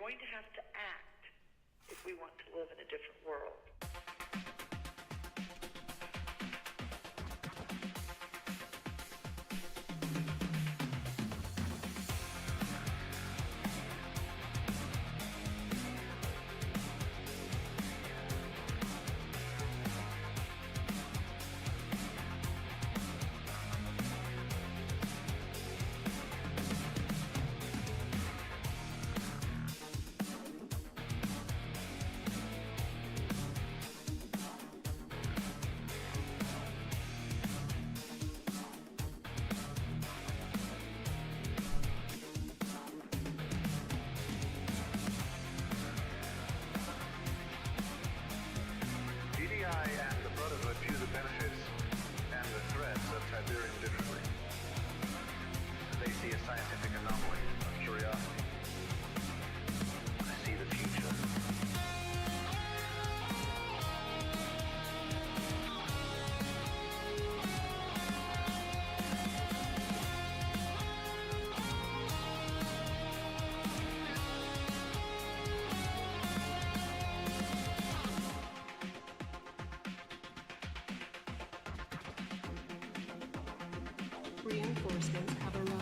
going to have to act if we want to live in a different world. Reinforcements have arrived.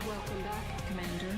Welcome back, Commander.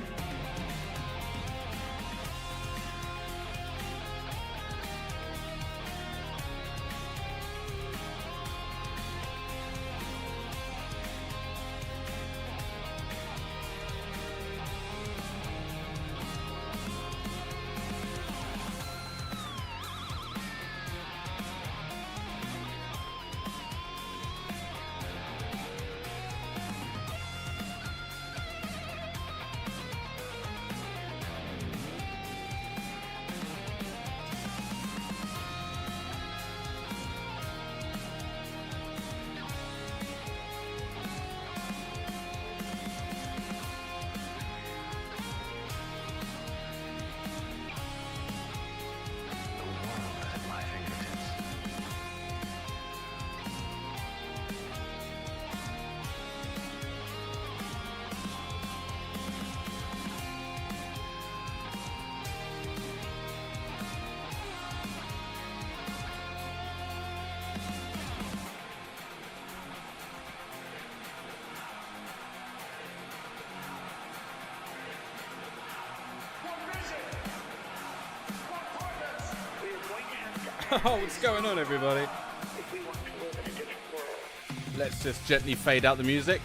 Oh, what's going on, everybody? If we want to live in a different world. Let's just gently fade out the music.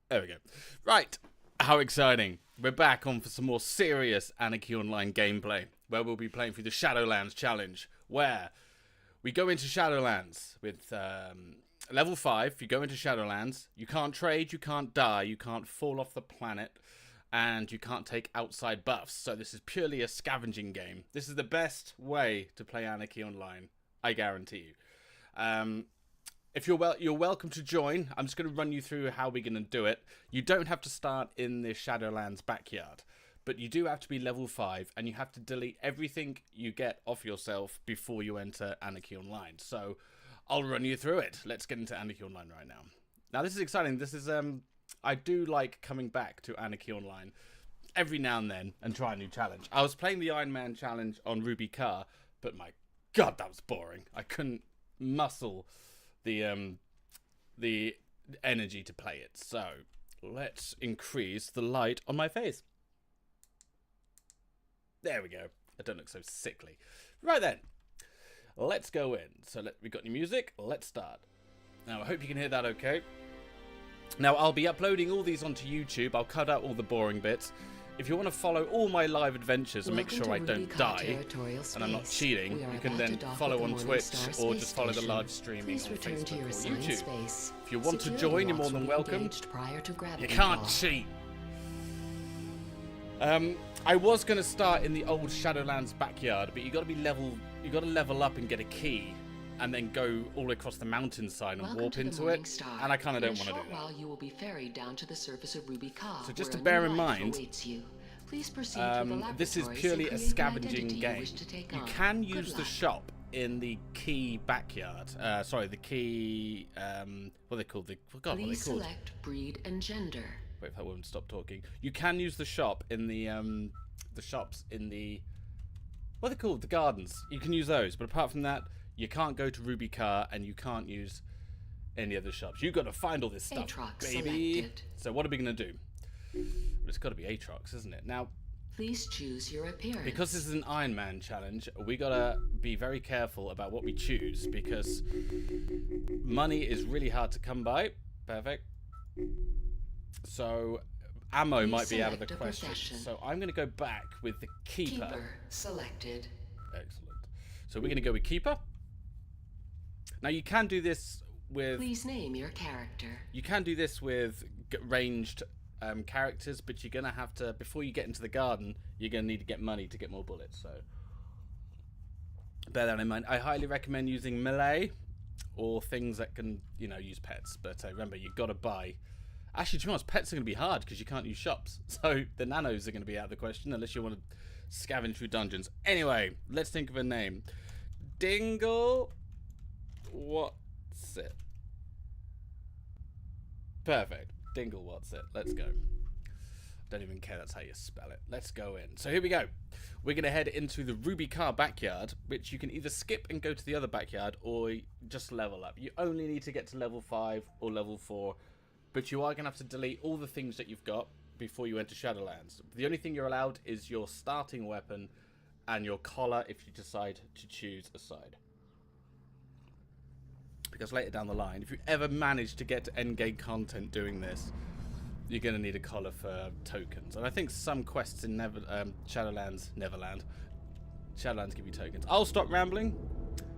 There we go. Right, how exciting. We're back on for some more serious Anarchy Online gameplay, where we'll be playing through the Shadowlands challenge, where we go into Shadowlands with level 5. You go into Shadowlands, you can't trade, you can't die, you can't fall off the planet, and you can't take outside buffs. So this is purely a scavenging game. This is the best way to play Anarchy Online, I guarantee you. If you're welcome to join. I'm just going to run you through how we're going to do it. You don't have to start in the Shadowlands backyard, but you do have to be level 5, and you have to delete everything you get off yourself before you enter Anarchy Online. So I'll run you through it. Let's get into Anarchy Online right now. Now this is exciting. This is I do like coming back to Anarchy Online every now and then and try a new challenge. I was playing the Iron Man challenge on Ruby Car, but my God, that was boring. I couldn't muscle the energy to play it. So let's increase the light on my face. There we go. I don't look so sickly. Right then, let's go in. So we got any music? Let's start. Now I hope you can hear that okay. Now I'll be uploading all these onto YouTube. I'll cut out all the boring bits. if you want to follow all my live adventures and make Welcome sure I to don't Ruby die, territorial and I'm not space. cheating, We are you can about then to dock follow with on the Twitch Morningstar or space just follow the station. live streaming Please on return to Facebook your or assigned YouTube. space. If you want to Security join, you're more locks than will be welcome. engaged prior to You gravity can't draw. cheat. I was going to start in the old Shadowlands backyard, but you got to level up and get a key, and then go all the way across the mountainside and Welcome warp to the into it. Morningstar. And I kind of don't In a want to do short that. while, you will be ferried down to the surface of Ruby Ka, So just where to a bear new in life mind, awaits you. Please proceed to the this is laboratories purely and a create the scavenging identity you game. wish to take You on. can Good use the luck. shop in the key backyard. Sorry, the key. What are they called? What are they Please called? select breed and gender. Wait if that woman stop talking. You can use the shop in the shops in the, what are they called? The gardens. You can use those, but apart from that, you can't go to Ruby Car and you can't use any other shops. You got to find all this stuff, Aatrox baby. selected. So what are we gonna do? Well, it's got to be Aatrox, isn't it? Now, Please choose your appearance. because this is an Iron Man challenge, we gotta be very careful about what we choose because money is really hard to come by. Perfect. So ammo Please might be out of the select a question. profession. So I'm gonna go back with the Keeper. Keeper selected. Excellent. So we're gonna go with Keeper. Now you can do this with Please name your character. ranged characters, but you're gonna have to, before you get into the garden, you're gonna need to get money to get more bullets. So bear that in mind. I highly recommend using melee or things that can, use pets. But remember, you've got to buy. Actually, to be honest, pets are going to be hard because you can't use shops. So the nanos are going to be out of the question unless you want to scavenge through dungeons. Anyway, let's think of a name. Dingle. What's it? Perfect. Dingle, what's it? Let's go. Don't even care that's how you spell it. Let's go in. So here we go. We're going to head into the Ruby Car backyard, which you can either skip and go to the other backyard or just level up. You only need to get to level 5 or level 4, but you are going to have to delete all the things that you've got before you enter Shadowlands. The only thing you're allowed is your starting weapon and your collar if you decide to choose a side. Because later down the line, if you ever manage to get to endgame content doing this, you're going to need a collar for tokens. And I think some quests in Shadowlands give you tokens. I'll stop rambling,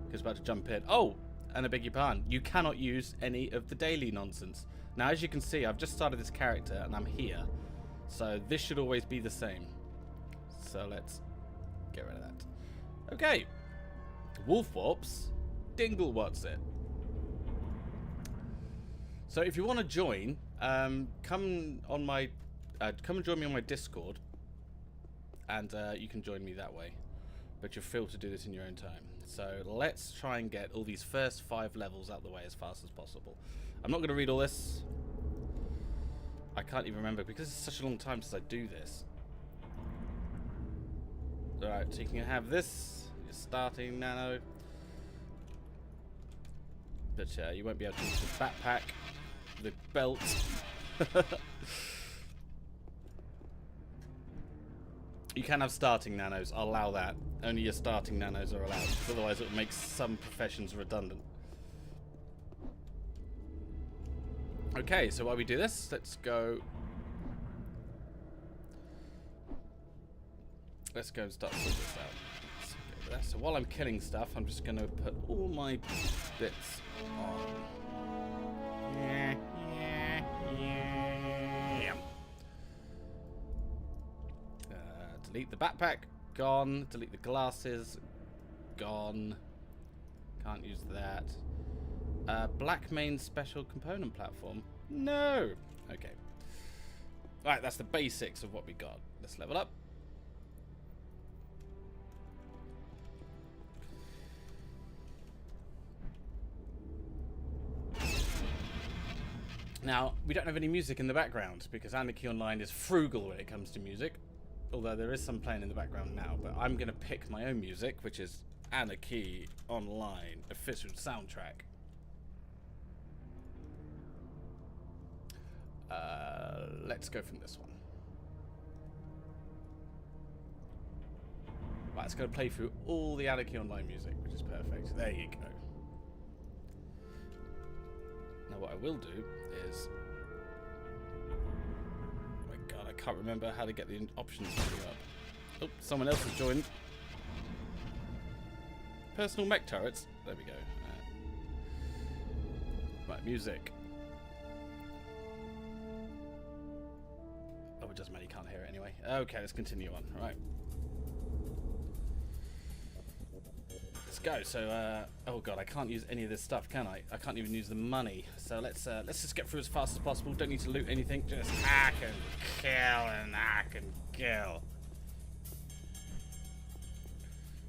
because I'm about to jump in. Oh, and I beg your pardon, you cannot use any of the daily nonsense. Now, as you can see, I've just started this character, and I'm here. So this should always be the same. So let's get rid of that. Okay. Wolf Warps. Dingle, what's it? So if you want to join, come and join me on my Discord, and you can join me that way. But you're free to do this in your own time. So let's try and get all these first 5 levels out the way as fast as possible. I'm not going to read all this. I can't even remember because it's such a long time since I do this. Alright, so you can have this, your starting nano. But you won't be able to use the backpack, the belt. You can have starting nanos, I'll allow that. Only your starting nanos are allowed, otherwise it would make some professions redundant. Okay, so while we do this, let's go and start sorting this out. Let's go with that. So while I'm killing stuff, I'm just going to put all my bits on. Delete the backpack, gone. Delete the glasses, gone. Can't use that. Black main special component platform. No. Okay. Right, that's the basics of what we got. Let's level up. Now, we don't have any music in the background because Anarchy Online is frugal when it comes to music. Although there is some playing in the background now, but I'm going to pick my own music, which is Anarchy Online official soundtrack. Let's go from this one. Right, it's going to play through all the Anarchy Online music, which is perfect. There you go. Now what I will do is... Oh my god, I can't remember how to get the options up. Oh, someone else has joined. Personal mech turrets. There we go. Right, music. Oh, it doesn't matter. You can't hear it anyway. Okay, let's continue on. Right. Let's go. So, oh god, I can't use any of this stuff, can I? I can't even use the money. So let's just get through as fast as possible. Don't need to loot anything. Just hack and kill and hack and kill.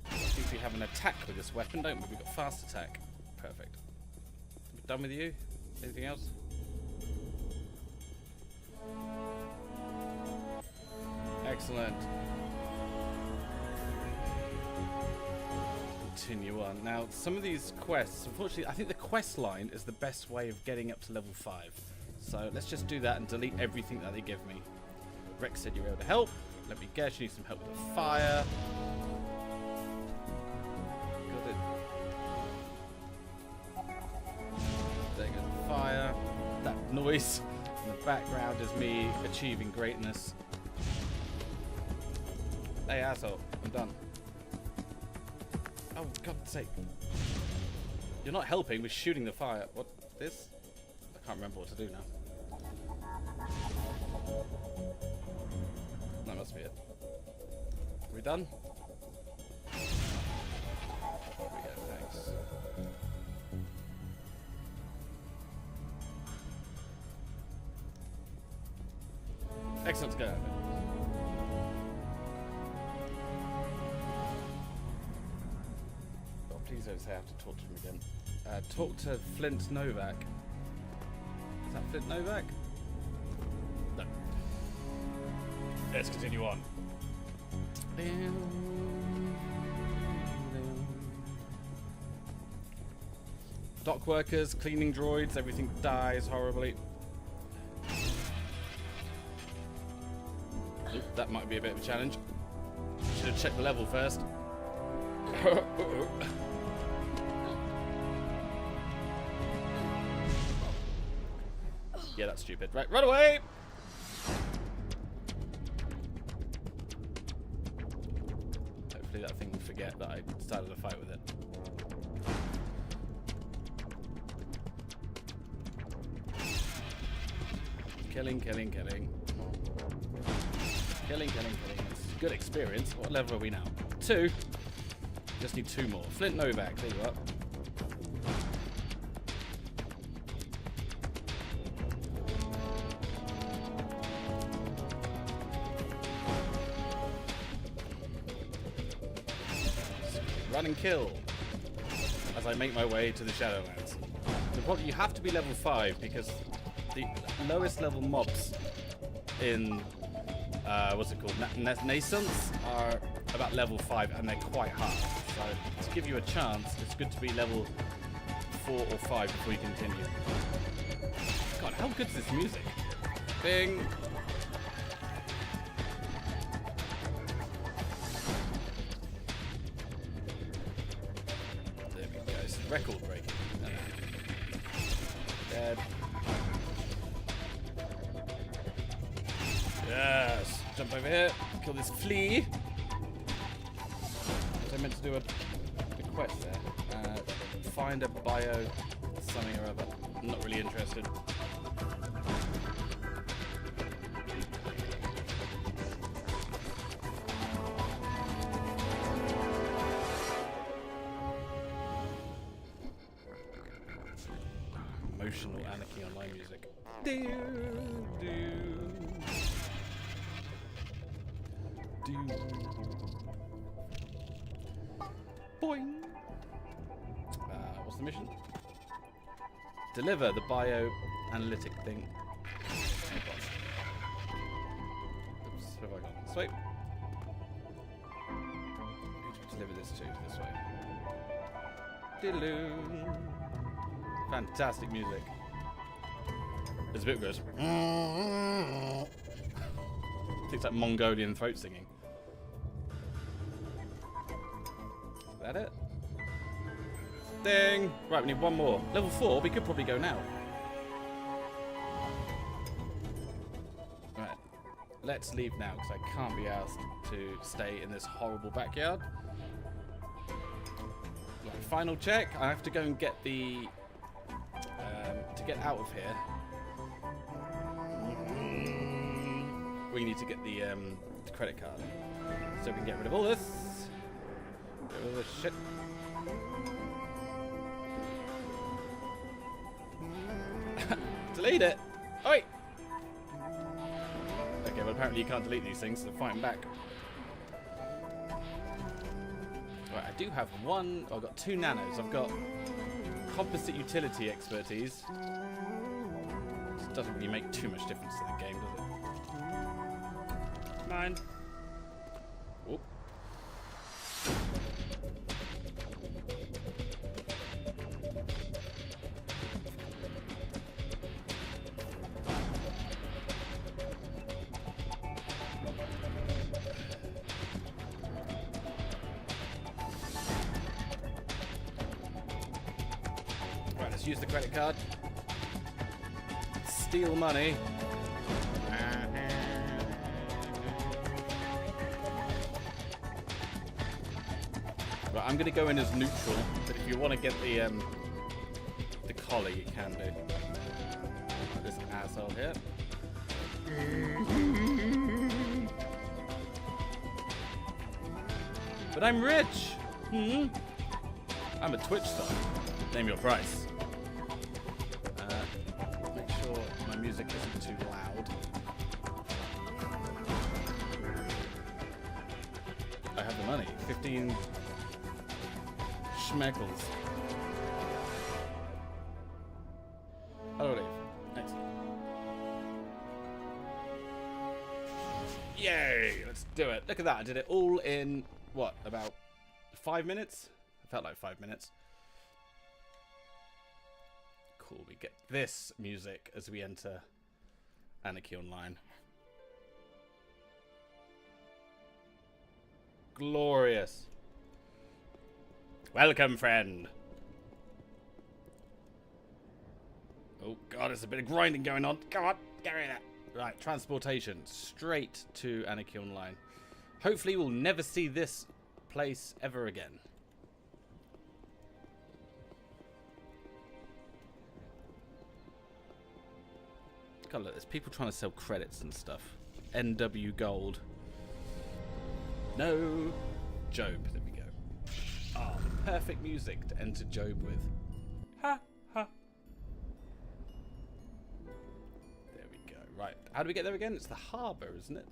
I think we have an attack with this weapon, don't we? We've got fast attack. Perfect. We're done with you? Anything else? Excellent. Continue on. Now, some of these quests, unfortunately, I think the quest line is the best way of getting up to level 5. So let's just do that and delete everything that they give me. Rex said you were able to help. Let me guess, you need some help with the fire. Got it. There goes the fire. That noise in the background is me achieving greatness. Hey, asshole. I'm done. Oh, God's sake. You're not helping with shooting the fire. What? This? I can't remember what to do now. That must be it. Are we done? There we go, thanks. Excellent, let's go. Please don't say I have to talk to him again. Talk to Flint Novak. Is that Flint Novak? No. Let's continue on. Dock workers, cleaning droids, everything dies horribly. Oop, that might be a bit of a challenge. Should have checked the level first. Yeah, that's stupid. Right, run away! Hopefully that thing will forget that I started a fight with it. Killing, killing, killing. Killing, killing, killing. It's good experience. What level are we now? 2. Just need 2 more. Flint Novak, there you are. Run and kill as I make my way to the Shadowlands. The problem, you have to be level 5 because the lowest level mobs in what's it called? Nascents are about level 5 and they're quite hard. So to give you a chance, it's good to be level 4 or 5 before you continue. God, how good is this music? Bing! There we go, it's record breaking. Dead. Yes! Jump over here, kill this flea. Was I meant to do a quest there? Find a bio something or other. I'm not really interested. Emotional Anarchy Online music. Do, do, do. Boing. What's the mission? Deliver the bio-analytic thing. Oops, where have I gone? This way. Who do we deliver this to? This way. Diddle. Fantastic music. There's a bit where it goes. It's like Mongolian throat singing. Is that it? Ding! Right, we need one more. Level 4, we could probably go now. Right. let's leave now because I can't be asked to stay in this horrible backyard. Right, final check. I have to go and get the to get out of here. We need to get the credit card so we can get rid of all this. Get rid of this shit. Delete it. Oi. Okay, well apparently you can't delete these things, so fight them back. Right, I do have one. I've got 2 nanos. I've got composite utility expertise. This doesn't really make too much difference to the game, does it? Mine. Whoop. Right, let's use the credit card. Steal money. Right, I'm gonna go in as neutral, but if you want to get the collar, you can do. This asshole here. But I'm rich. I'm a Twitch star. Name your price. Make sure my music isn't too loud. I have the money. 15 schmeckles. How do I leave? Excellent. Yay! Let's do it. Look at that. I did it all in, what, about 5 minutes? It felt like 5 minutes. Cool. We get this music as we enter Anarchy Online. Glorious. Welcome, friend. Oh, God, there's a bit of grinding going on. Come on, get rid of that. Right, transportation. Straight to Anarchy Online. Hopefully, we'll never see this place ever again. God, look, there's people trying to sell credits and stuff. NW Gold. No. Job. There we go. Ah, the perfect music to enter Job with. Ha, ha. There we go. Right. How do we get there again? It's the harbour, isn't it?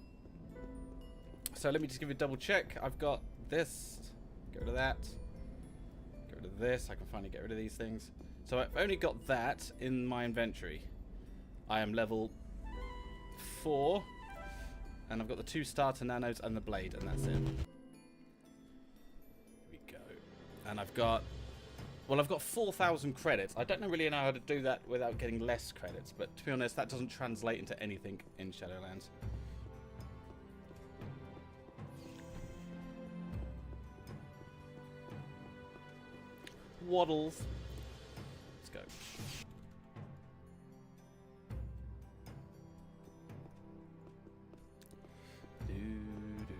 So let me just give you a double check. I've got this. Get rid of that. Get rid of this. I can finally get rid of these things. So I've only got that in my inventory. I am level 4. And I've got the 2 starter nanos and the blade, and that's it. Here we go. And I've got 4,000 credits. I don't really know how to do that without getting less credits, but to be honest, that doesn't translate into anything in Shadowlands. Waddles. Let's go.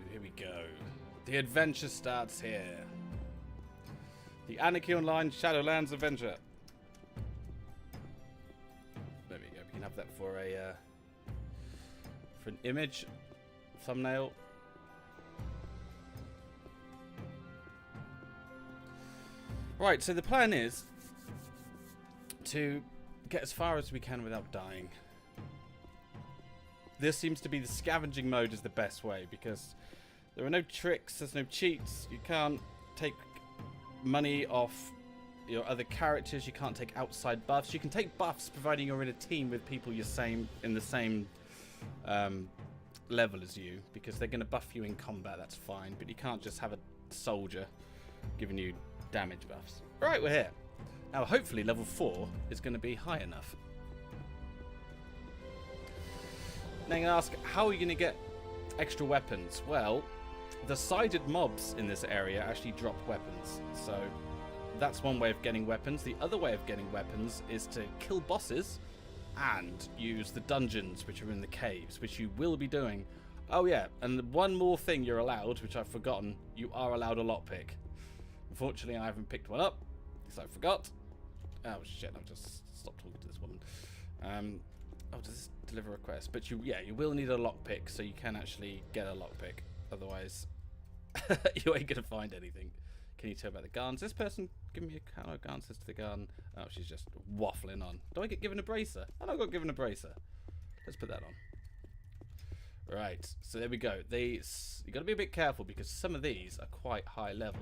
Here we go. The adventure starts here. The Anarchy Online Shadowlands adventure. There we go. We can have that for an image, thumbnail. Right. So the plan is to get as far as we can without dying. This seems to be the scavenging mode is the best way because there are no tricks, there's no cheats. You can't take money off your other characters. You can't take outside buffs. You can take buffs providing you're in a team with people in the same level as you because they're going to buff you in combat. That's fine, but you can't just have a soldier giving you damage buffs. Right, we're here. Now, hopefully level 4 is going to be high enough. Now you're going to ask, how are you going to get extra weapons? Well, the sided mobs in this area actually drop weapons. So that's one way of getting weapons. The other way of getting weapons is to kill bosses and use the dungeons which are in the caves, which you will be doing Oh yeah, and one more thing you're allowed, which I've forgotten. You are allowed a lockpick. Unfortunately, I haven't picked one up because I forgot. Oh shit! I've just stopped talking to this woman. Oh, does this deliver a request? But you will need a lockpick, so you can actually get a lockpick. Otherwise, you ain't gonna find anything. Can you tell about the gardens? This person giving me a count of answers to the garden. Oh, she's just waffling on. Do I get given a bracer? I don't got given a bracer. Let's put that on. Right, so there we go. You got to be a bit careful because some of these are quite high level.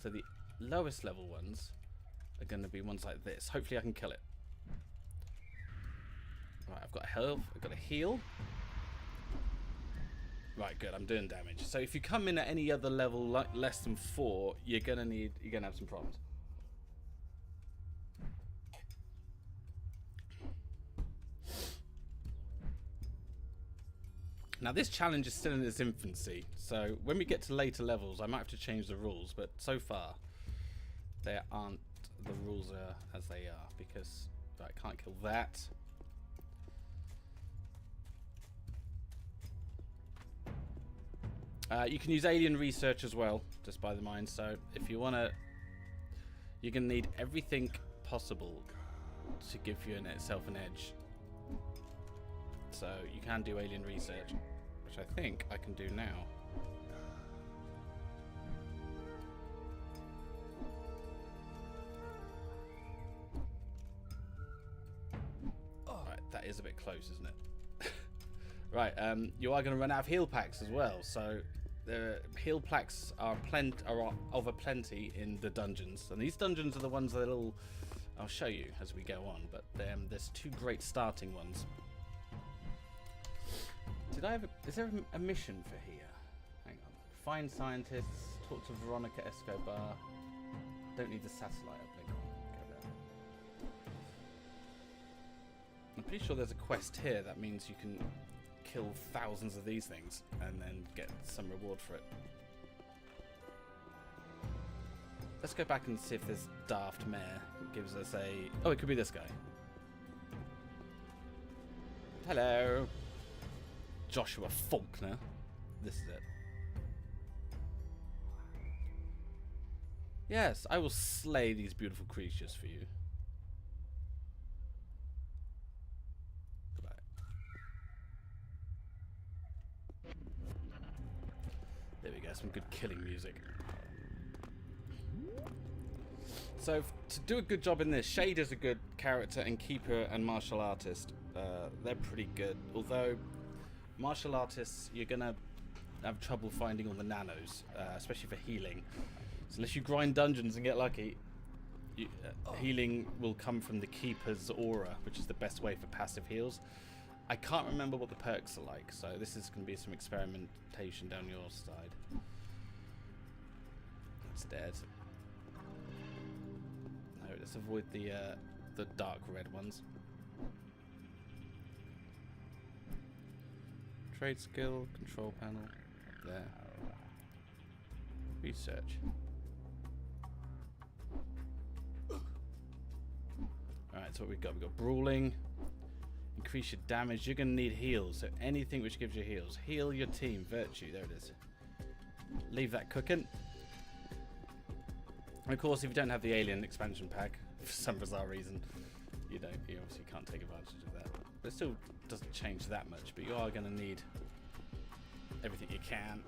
So the lowest level ones are going to be ones like this. Hopefully I can kill it. Right, I've got health. I've got a heal. Right, good. I'm doing damage. So if you come in at any other level like less than 4, you're gonna have some problems. Now this challenge is still in its infancy, so when we get to later levels I might have to change the rules, but so far the rules are as they are because I can't kill that. You can use alien research as well, just by the mind, so if you want to, you're going to need everything possible to give yourself an edge. So you can do alien research, which I think I can do now. Right, that is a bit close, isn't it? Right, you are going to run out of heal packs as well. So the heal packs are of a plenty in the dungeons, and these dungeons are the ones that I'll show you as we go on. But there's 2 great starting ones. Is there a mission for here? Hang on. Find scientists, talk to Veronica Escobar. Don't need the satellite uplink. Go there. I'm pretty sure there's a quest here that means you can kill thousands of these things and then get some reward for it. Let's go back and see if this daft mayor gives us a... Oh, it could be this guy. Hello. Joshua Faulkner. This is it. Yes, I will slay these beautiful creatures for you. Goodbye. There we go, some good killing music. So, to do a good job in this, Shade is a good character, and Keeper and Martial Artist, they're pretty good. Although, Martial Artists, you're going to have trouble finding all the nanos, especially for healing. So unless you grind dungeons and get lucky, healing will come from the Keeper's aura, which is the best way for passive heals. I can't remember what the perks are like, so this is going to be some experimentation down your side. It's dead. No, let's avoid the dark red ones. Trade skill, control panel, there. Research. Alright, so what we've got brawling. Increase your damage. You're going to need heals, so anything which gives you heals. Heal your team. Virtue, there it is. Leave that cooking. And of course, if you don't have the alien expansion pack, for some bizarre reason, you obviously can't take advantage of that. But it still doesn't change that much, but you are going to need everything you can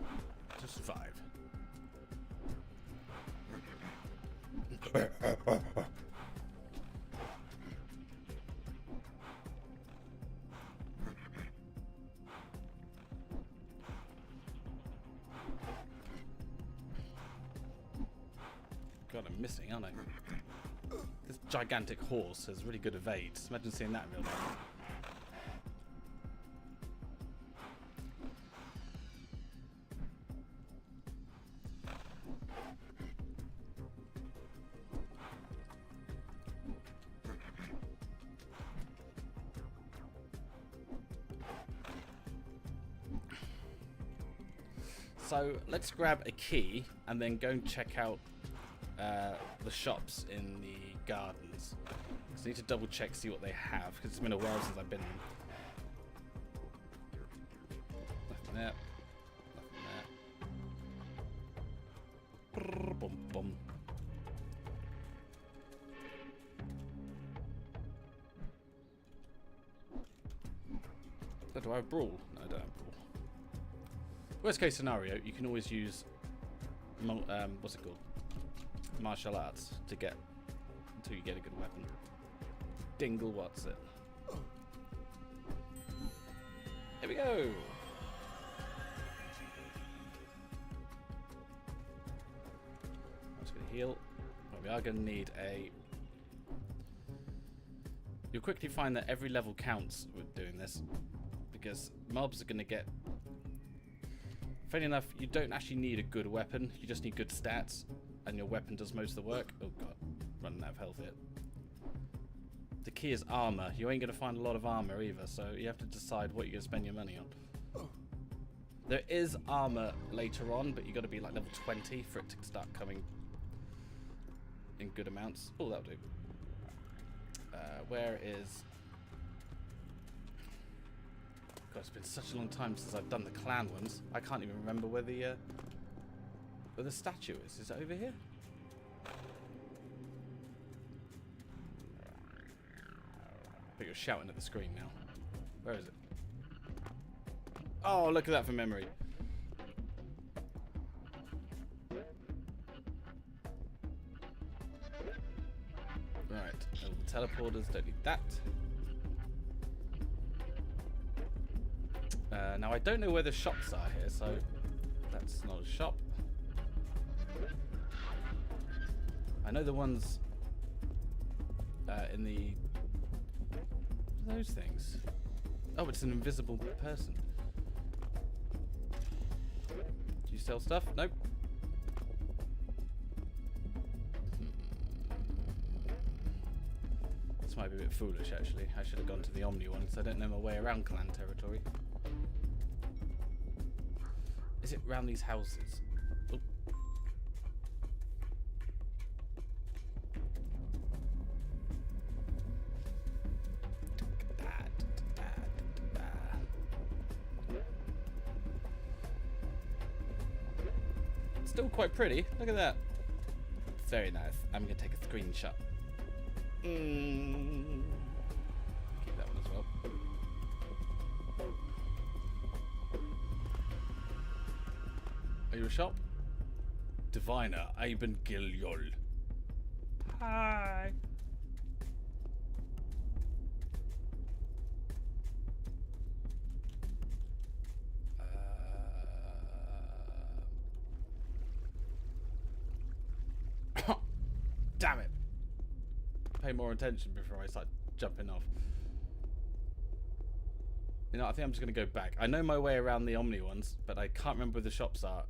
to survive. God, I'm missing, aren't I? This gigantic horse has really good evades. Imagine seeing that in real life. So let's grab a key and then go and check out the shops in the gardens. So I need to double check, see what they have, because it's been a while since I've been in. Nothing there. Do I have Brawl? No, I don't have Brawl. Worst case scenario, you can always use what's it called? Martial arts to get until you get a good weapon. Dingle, what's it? Here we go. I'm just gonna heal. But we are gonna need a. You'll quickly find that every level counts with doing this, because mobs are gonna get. Funny enough, you don't actually need a good weapon. You just need good stats, and your weapon does most of the work. Oh god, running out of health here. The key is armor. You ain't going to find a lot of armor either, so you have to decide what you're going to spend your money on. There is armor later on, but you got to be like level 20 for it to start coming in good amounts. Oh, that'll do. Where is... God, it's been such a long time since I've done the clan ones. I can't even remember where the statue is. Is it over here? But you're shouting at the screen now. Where is it? Oh, look at that for memory. Right. Oh, the teleporters, don't need that. Now, I don't know where the shops are here, so that's not a shop. I know the ones in the... those things. Oh, it's an invisible person. Do you sell stuff? Nope. This might be a bit foolish, actually. I should have gone to the Omni one, because I don't know my way around clan territory. Is it round these houses? Oh. Still quite pretty. Look at that. Very nice. I'm going to take a screenshot. Keep that one as well. Are you a shop? Diviner Iben Gilyol. Hi. Damn it. Pay more attention before I start jumping off. You know, I think I'm just going to go back. I know my way around the Omni ones, but I can't remember where the shops are.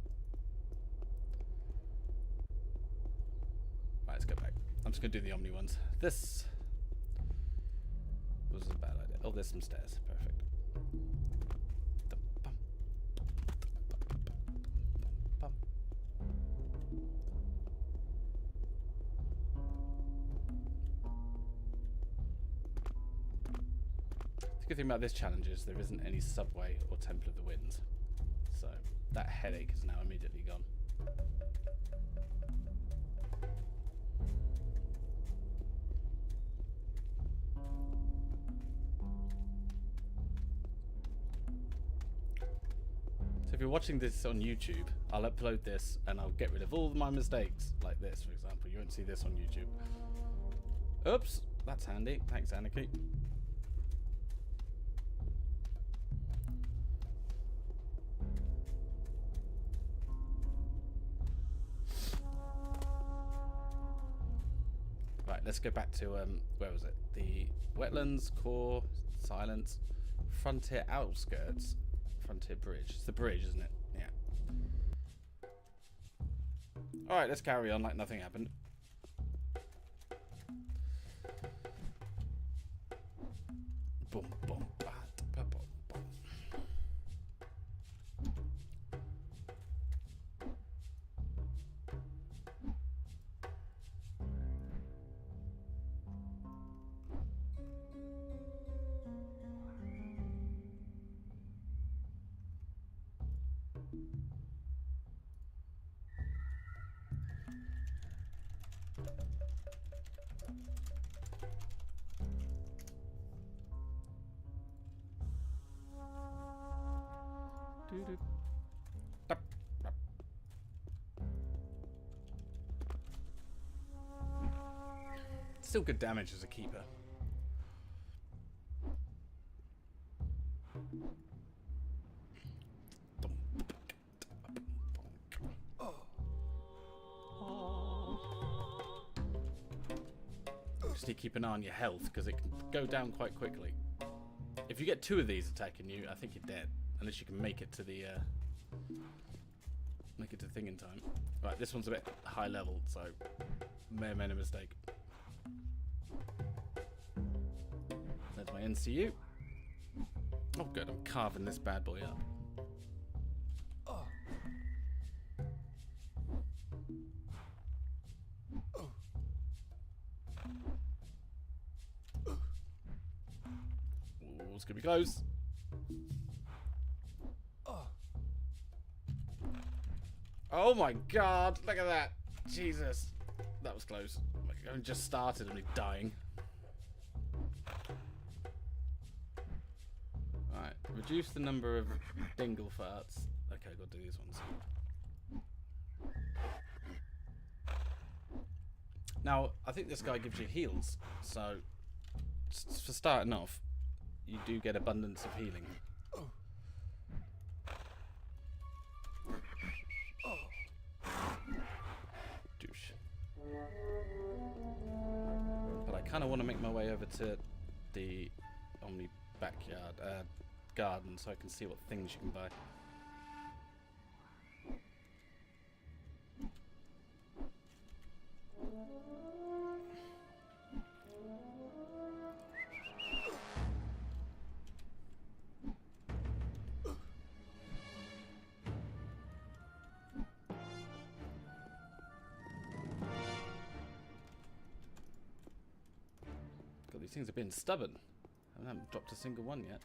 Right, let's go back. I'm just going to do the Omni ones. This was a bad idea. Oh, there's some stairs. Perfect. The good thing about this challenge is there isn't any subway or Temple of the Winds, so that headache is now immediately gone. So if you're watching this on YouTube, I'll upload this and I'll get rid of all my mistakes, like this, for example. You won't see this on YouTube. Oops, that's handy. Thanks, Anarchy. Right, let's go back to, where was it? The Wetlands, Core, Silence, Frontier Outskirts, Frontier Bridge. It's the bridge, isn't it? Yeah. Alright, let's carry on like nothing happened. Boom, boom, bat, ba, boom, boom. Still good damage as a keeper. Just need to keep an eye on your health because it can go down quite quickly. If you get 2 of these attacking you, I think you're dead. Unless you can make it to the thing in time. Right, this one's a bit high level, so may have made a mistake. There's my NCU. Oh good, I'm carving this bad boy up. Ooh, it's gonna be close. Oh my god, look at that. Jesus. That was close. I only just started and he's dying. Alright, reduce the number of dingle farts. Okay, I've got to do these ones. Now, I think this guy gives you heals, so for starting off, you do get abundance of healing. Douche. But I kind of want to make my way over to the Omni backyard garden so I can see what things you can buy. God, these things have been stubborn. I haven't dropped a single one yet.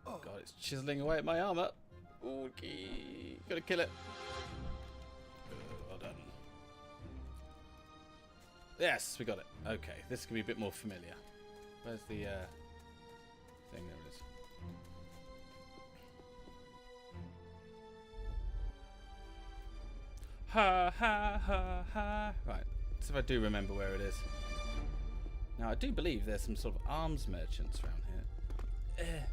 God, it's chiseling away at my armor. Okay, gotta kill it. Well done. Yes, we got it. Okay, this can be a bit more familiar. Where's the thing? There it is. Ha ha ha ha. Right, let's see if I do remember where it is. Now, I do believe there's some sort of arms merchants around here.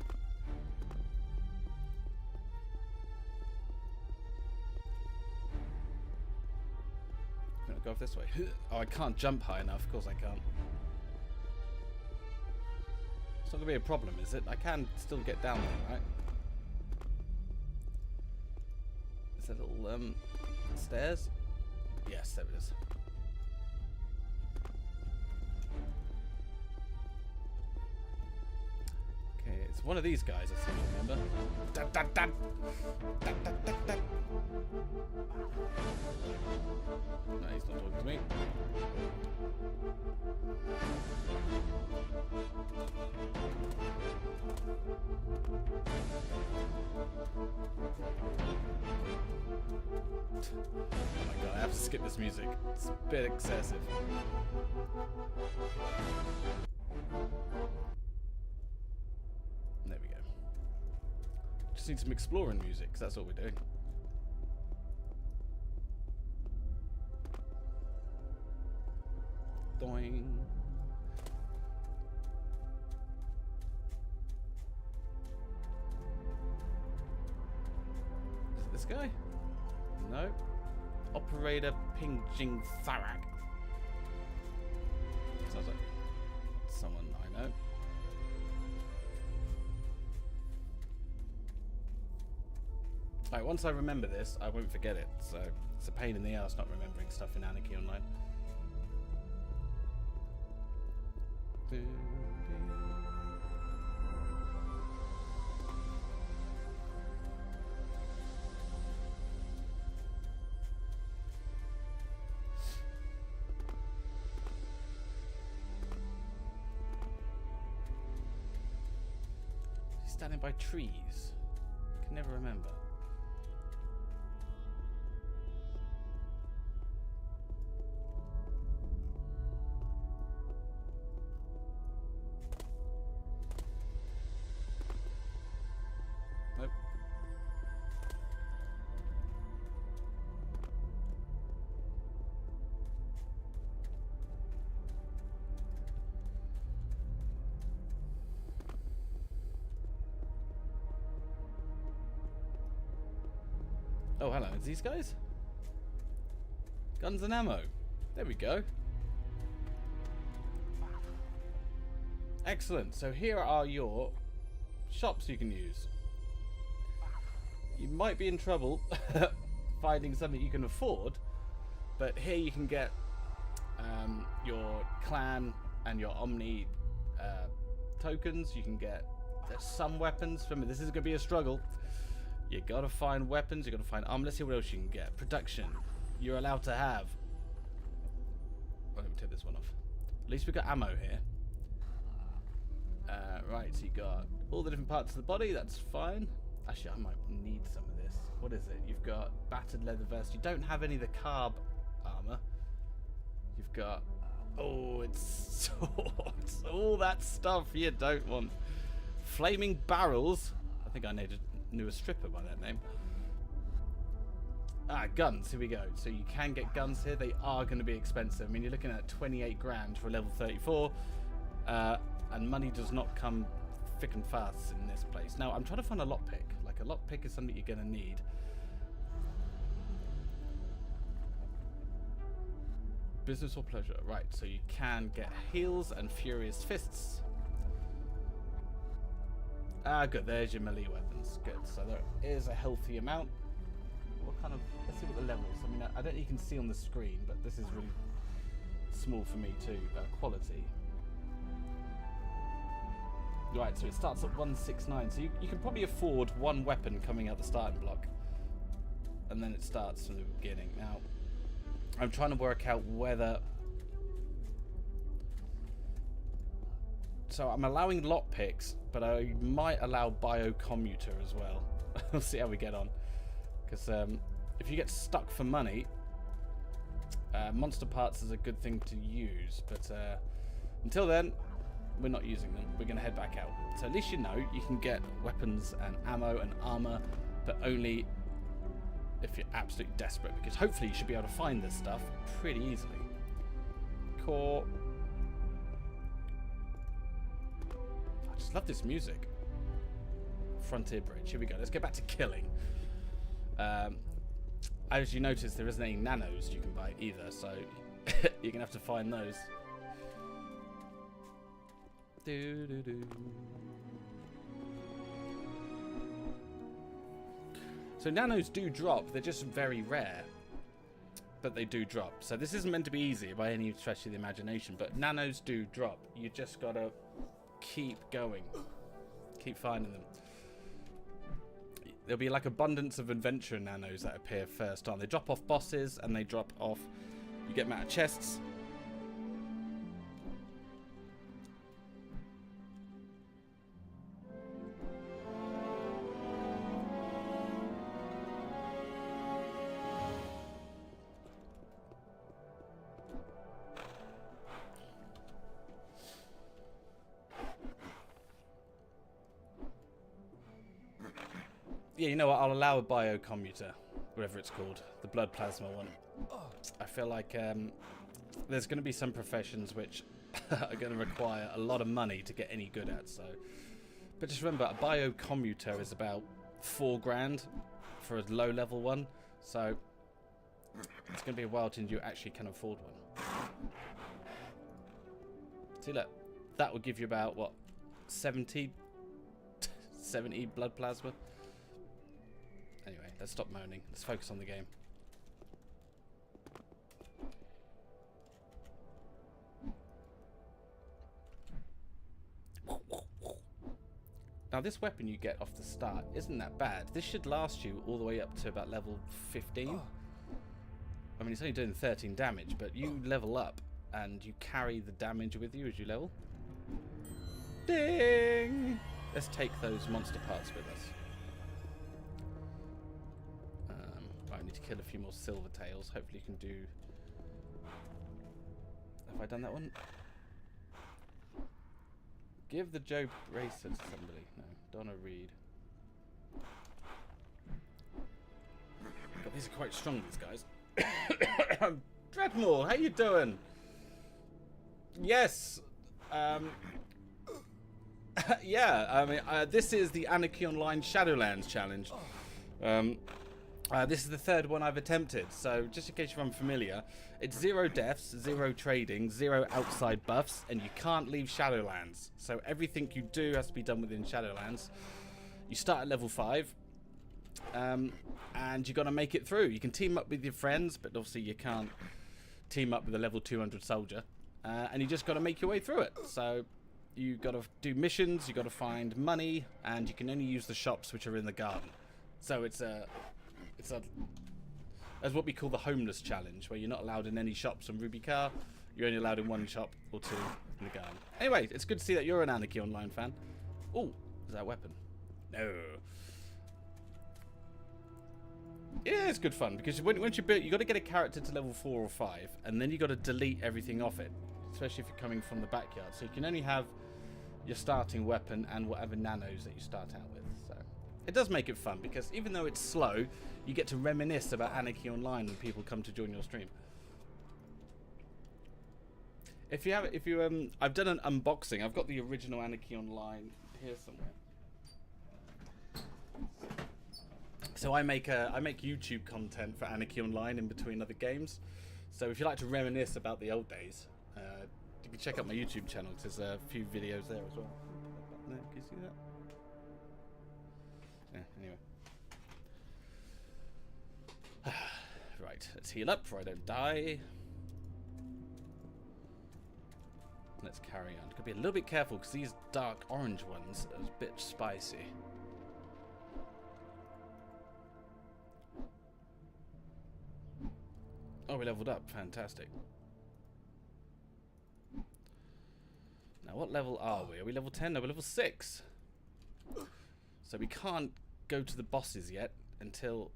I'm gonna go off this way. Oh, I can't jump high enough. Of course I can't. It's not gonna be a problem, is it? I can still get down there, right? Is there little stairs? Yes, there it is. Okay, it's one of these guys, I seem to remember. Dun, dun, dun. Dun, dun, dun, dun. No, he's not talking to me. Oh my god, I have to skip this music. It's a bit excessive. There we go. Just need some exploring music, because that's what we're doing. Doing. Is it this guy? No. Operator Ping Jing Tharak. Sounds like someone I know. Alright, once I remember this, I won't forget it. So it's a pain in the ass not remembering stuff in Anarchy Online. standing by trees? I can never remember. Nope. Oh, hello. It's these guys? Guns and ammo. There we go. Excellent. So here are your shops you can use. You might be in trouble finding something you can afford, but here you can get your clan and your Omni tokens. You can get some weapons. Remember, this is going to be a struggle. You gotta find weapons, you gotta find armor. Let's see what else you can get. Production. You're allowed to have. Well, let me take this one off. At least we got ammo here. Right, so you got all the different parts of the body, that's fine. Actually, I might need some of this. What is it? You've got battered leather vest. You don't have any of the carb armor. You've got... Oh, it's swords. All that stuff you don't want. Flaming barrels. I think I knew a stripper by that name. Guns, here we go. So you can get guns here. They are going to be expensive. I mean, you're looking at 28 grand for a level 34, and money does not come thick and fast in this place. Now, I'm trying to find a lockpick. Like, a lockpick is something you're going to need. Business or pleasure? Right, so you can get heals and furious fists. Good. There's your melee weapons. Good. So there is a healthy amount. What kind of... Let's see what the levels... I mean, I don't think you can see on the screen, but this is really small for me too. Quality. Right, so it starts at 169. So you can probably afford one weapon coming out the starting block. And then it starts from the beginning. Now, I'm trying to work out whether... So I'm allowing lockpicks, but I might allow biocommuter as well. We'll see how we get on. Because if you get stuck for money, monster parts is a good thing to use. But until then, we're not using them. We're going to head back out. So at least you know you can get weapons and ammo and armor, but only if you're absolutely desperate. Because hopefully you should be able to find this stuff pretty easily. Core. I just love this music. Frontier Bridge. Here we go. Let's get back to killing. As you notice, there isn't any nanos you can buy either, so you're gonna have to find those. So nanos do drop. They're just very rare, but they do drop. So this isn't meant to be easy by any stretch of the imagination, but nanos do drop. You just gotta keep going, keep finding them. There'll be like abundance of adventure nanos that appear first on. They drop off bosses and they drop off. You get them out of chests. Yeah, you know what? I'll allow a biocommuter, whatever it's called, the blood plasma one. I feel like there's going to be some professions which are going to require a lot of money to get any good at. So, but just remember, a biocommuter is about 4 grand for a low-level one. So it's going to be a while till you actually can afford one. See, look, that will give you about what, 70 blood plasma. Anyway, let's stop moaning. Let's focus on the game. Now, this weapon you get off the start isn't that bad. This should last you all the way up to about level 15. I mean, it's only doing 13 damage, but you level up and you carry the damage with you as you level. Ding! let's take those monster parts with us. Right, I need to kill a few more silver tails. Hopefully you can do... Have I done that one? Give the Joe bracelet to somebody. No, Donna Reed. God, these are quite strong, these guys. Dreadmore, how you doing? Yes. Yeah, I mean, this is the Anarchy Online Shadowlands challenge. This is the third one I've attempted, so just in case you're unfamiliar, it's 0 deaths, 0 trading, 0 outside buffs, and you can't leave Shadowlands. So everything you do has to be done within Shadowlands. You start at level 5, and you got to make it through. You can team up with your friends, but obviously you can't team up with a level 200 soldier, and you just got to make your way through it. So you got to do missions, you got to find money, and you can only use the shops which are in the garden. So it's what we call the homeless challenge, where you're not allowed in any shops on Ruby Car. You're only allowed in one shop or two in the garden. Anyway, it's good to see that you're an Anarchy Online fan. Oh, is that a weapon? No. Yeah, it's good fun because once you build, you got to get a character to level 4 or 5, and then you got to delete everything off it, especially if you're coming from the backyard. So you can only have your starting weapon and whatever nanos that you start out with. So it does make it fun because even though it's slow, you get to reminisce about Anarchy Online when people come to join your stream. I've done an unboxing. I've got the original Anarchy Online here somewhere. So I make YouTube content for Anarchy Online in between other games. So if you like to reminisce about the old days, you can check out my YouTube channel. There's a few videos there as well. Can you see that? Yeah, anyway. Right, let's heal up before I don't die. Let's carry on. Gotta be a little bit careful because these dark orange ones are a bit spicy. Oh, we leveled up. Fantastic. Now, what level are we? Are we level 10? No, we're level 6. So we can't go to the bosses yet until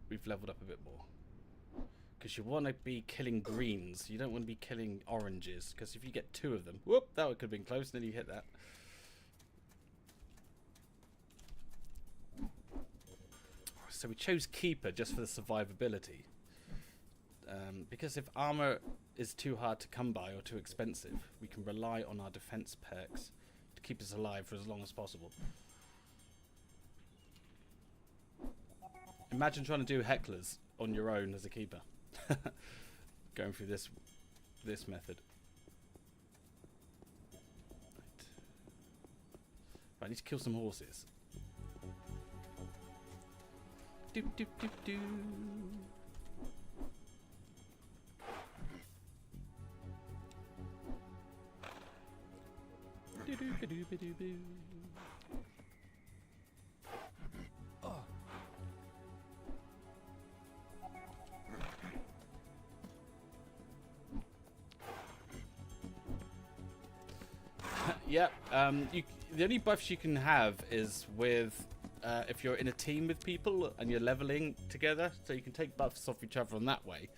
we've leveled up a bit more. Because you want to be killing greens. You don't want to be killing oranges. Because if you get 2 of them... Whoop! That could have been close. And then you hit that. So we chose Keeper just for the survivability. Because if armor is too hard to come by or too expensive, we can rely on our defense perks to keep us alive for as long as possible. Imagine trying to do hecklers on your own as a keeper. Going through this method. Right, I need to kill some horses. Do do do do. Do do do do do do. Oh. Yeah. The only buffs you can have is with. If you're in a team with people and you're leveling together, so you can take buffs off each other on that way,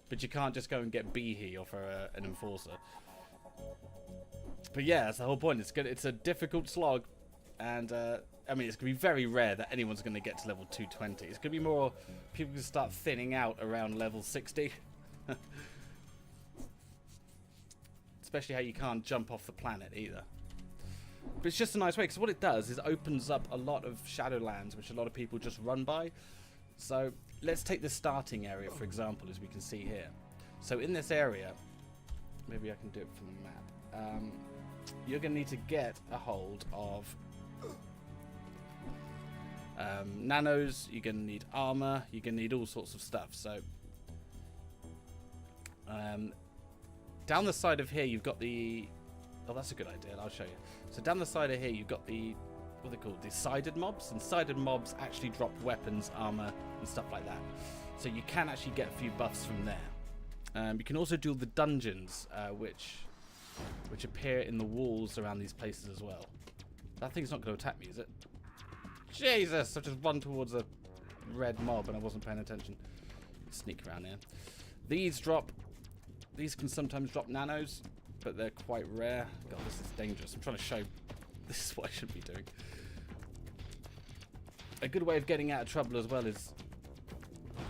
but you can't just go and get Behe off an enforcer. But yeah, that's the whole point. It's good. It's a difficult slog, and I mean, it's gonna be very rare that anyone's gonna get to level 220. It's gonna be more people can start thinning out around level 60. Especially how you can't jump off the planet either. But it's just a nice way, because what it does is opens up a lot of Shadowlands, which a lot of people just run by. So let's take the starting area, for example, as we can see here. So in this area, maybe I can do it from the map. You're going to need to get a hold of nanos, you're going to need armor, you're going to need all sorts of stuff. So down the side of here, you've got the... Oh, that's a good idea. I'll show you. So down the side of here, you've got the, what are they called? The sided mobs. And sided mobs actually drop weapons, armor, and stuff like that. So you can actually get a few buffs from there. You can also do the dungeons, which which appear in the walls around these places as well. That thing's not going to attack me, is it? Jesus! I just run towards a red mob and I wasn't paying attention. Sneak around here. These can sometimes drop nanos, but they're quite rare. God, this is dangerous. I'm trying to show this is what I should be doing. A good way of getting out of trouble as well is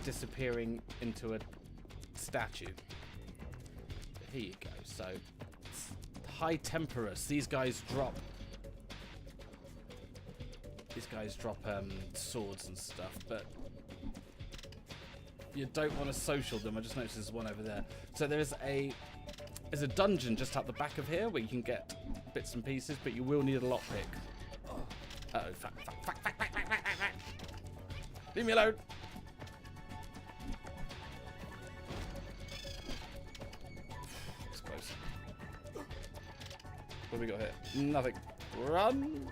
disappearing into a statue. Here you go. So, High Temperus. These guys drop swords and stuff, but you don't want to social them. I just noticed there's one over there. So there's a dungeon just out the back of here where you can get bits and pieces, but you will need a lockpick. Uh-oh, fuck. Leave me alone. It's close. What have we got here? Nothing. Run!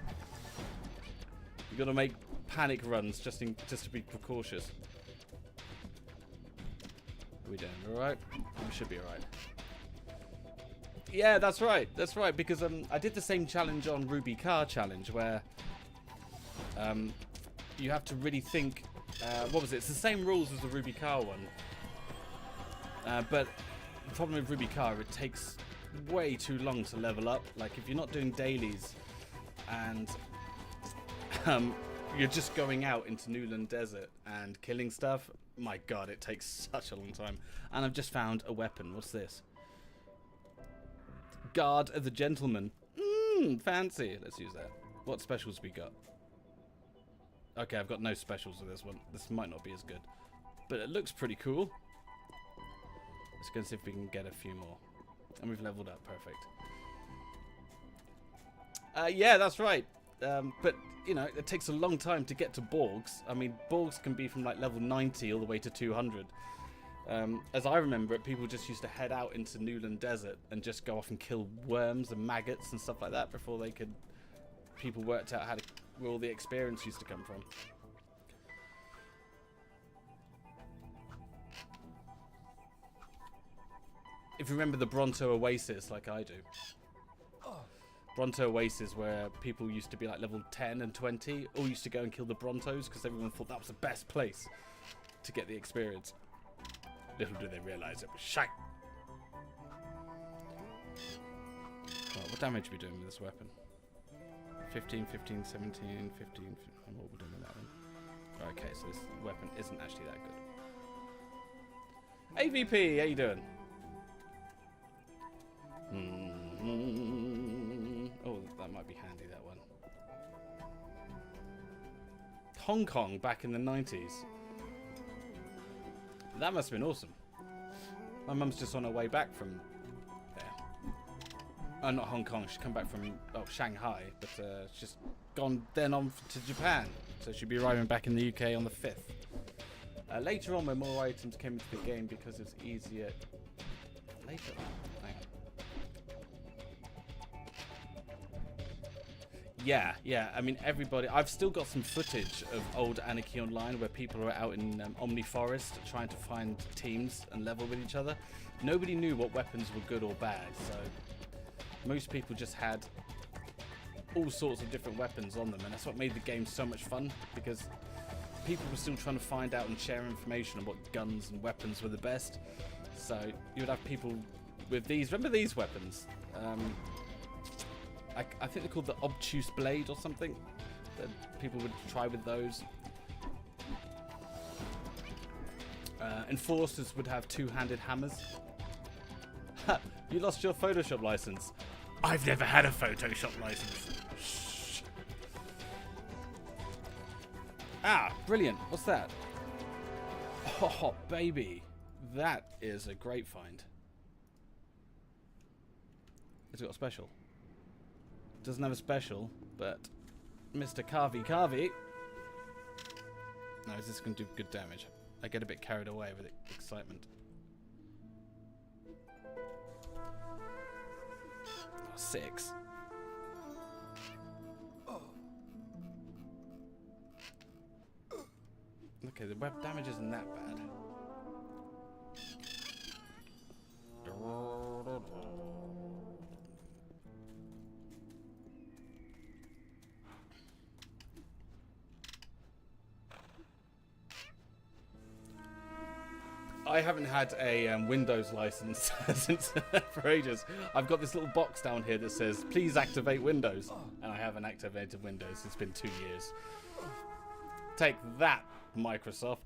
You gotta make panic runs just to be precautious. Are we doing alright? We should be alright. Yeah, that's right. That's right, because I did the same challenge on Ruby Car Challenge where you have to really think. What was it? It's the same rules as the Ruby Car one. But the problem with Ruby Car, it takes way too long to level up. Like, if you're not doing dailies and you're just going out into Newland Desert and killing stuff, my god, it takes such a long time. And I've just found a weapon. What's this? Guard of the Gentleman. Fancy. Let's use that. What specials we got? Okay, I've got no specials with this one. This might not be as good, but it looks pretty cool. Let's go and see if we can get a few more. And we've leveled up. Perfect. Yeah, that's right. But, you know, it takes a long time to get to Borgs. I mean, Borgs can be from like level 90 all the way to 200. As I remember it, people just used to head out into Newland Desert and just go off and kill worms and maggots and stuff like that before they could... People worked out where all the experience used to come from. If you remember the Bronto Oasis, like I do. Bronto Oasis, where people used to be like level 10 and 20, all used to go and kill the Brontos because everyone thought that was the best place to get the experience. Little do they realise it was shite. Right, what damage are we doing with this weapon? 15, 15, 17, 15, and what we're doing with that one. Okay, so this weapon isn't actually that good. AVP, how you doing? Oh, that might be handy, that one. Hong Kong back in the 90s. That must have been awesome. My mum's just on her way back from there. Oh, not Hong Kong. She's come back from Shanghai, but she's gone then on to Japan. So she'll be arriving back in the UK on the 5th. Later on, when more items came into the game because it's easier. Later on. Hang on. Yeah. I mean, everybody... I've still got some footage of old Anarchy Online where people are out in Omni Forest trying to find teams and level with each other. Nobody knew what weapons were good or bad, so most people just had all sorts of different weapons on them, and that's what made the game so much fun, because people were still trying to find out and share information on what guns and weapons were the best. So you would have people with these... Remember these weapons? I think they're called the obtuse blade or something. That people would try with those. Enforcers would have two-handed hammers. You lost your Photoshop license. I've never had a Photoshop license. Shh. Ah, brilliant. What's that? Oh, baby. That is a great find. It's got a special. Doesn't have a special, but Mr. Carvey. No, is this going to do good damage? I get a bit carried away with excitement. Oh, 6. Okay, the web damage isn't that bad. I haven't had a Windows license since for ages. I've got this little box down here that says, please activate Windows. And I haven't activated Windows. It's been 2 years. Take that, Microsoft.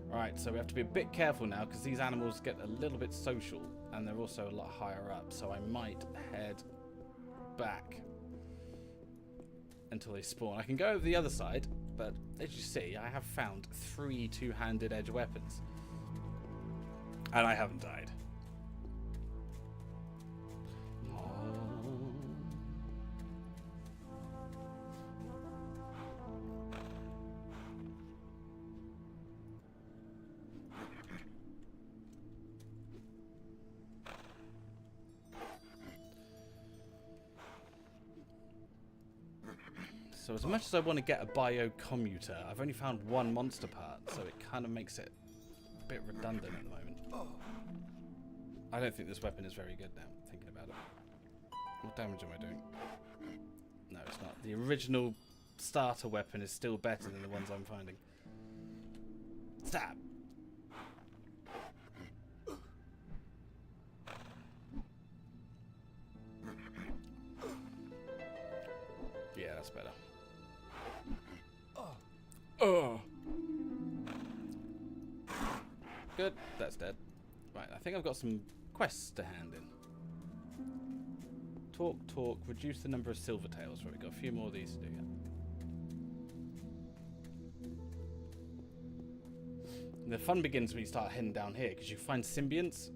Right, so we have to be a bit careful now because these animals get a little bit social and they're also a lot higher up. So I might head back until they spawn. I can go over the other side, but as you see, I have found 3 two-handed edge weapons. And I haven't died. So as much as I want to get a biocommuter, I've only found 1 monster part, so it kind of makes it a bit redundant at the moment. I don't think this weapon is very good now, thinking about it. What damage am I doing? No, it's not. The original starter weapon is still better than the ones I'm finding. Stab! Yeah, that's better. Oh. Good, that's dead. Right, I think I've got some quests to hand in. Talk, reduce the number of silver tails. Right, we've got a few more of these to do. And the fun begins when you start heading down here, because you find symbionts.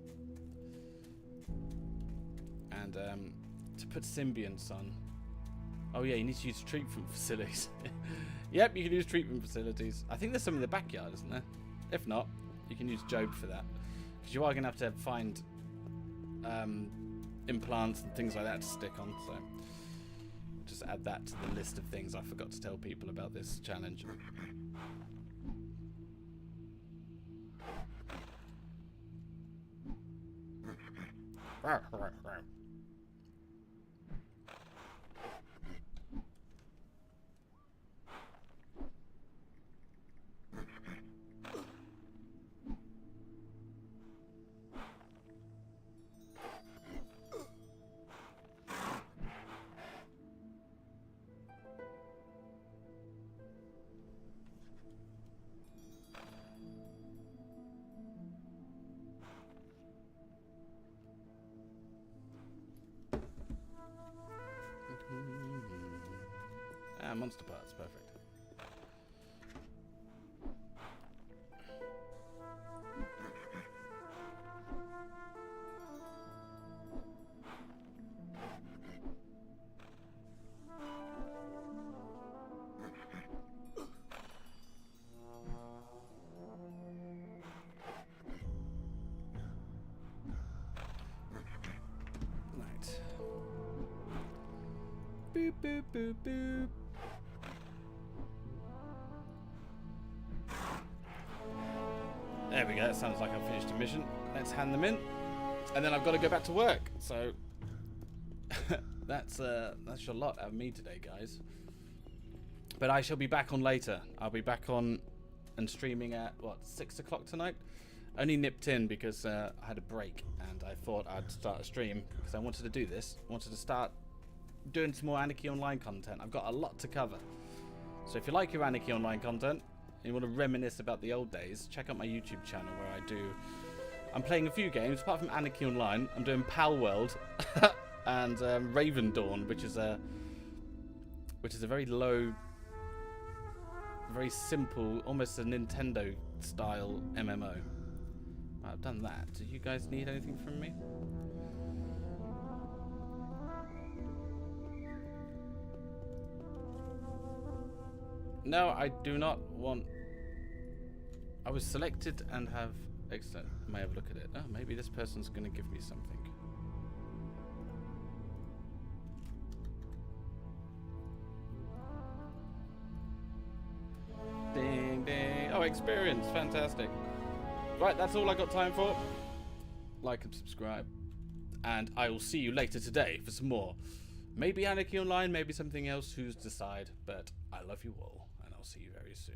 And to put symbionts on... Oh yeah, you need to use treatment facilities. Yep, you can use treatment facilities. I think there's some in the backyard, isn't there? If not, you can use Job for that. Because you are going to have to find implants and things like that to stick on. So just add that to the list of things I forgot to tell people about this challenge. Monster parts, perfect. Right. Boop, boop, boop, boop. There we go, that sounds like I've finished a mission. Let's hand them in. And then I've got to go back to work. So that's your lot out of me today, guys. But I shall be back on later. I'll be back on and streaming at, what, 6 o'clock tonight? Only nipped in because I had a break and I thought I'd start a stream because I wanted to do this. I wanted to start doing some more Anarchy Online content. I've got a lot to cover. So if you like your Anarchy Online content, and you want to reminisce about the old days, check out my YouTube channel where I'm playing a few games. Apart from Anarchy Online, I'm doing Pal World and Raven Dawn, which is a very low, very simple, almost a Nintendo style MMO. I've done that. Do you guys need anything from me? No, I do not want... I was selected and have... Excellent. May have a look at it. Oh, maybe this person's going to give me something. Ding, ding. Oh, experience. Fantastic. Right, that's all I got time for. Like and subscribe. And I will see you later today for some more Maybe Anarchy Online, maybe something else, who's to decide, but I love you all, and I'll see you very soon.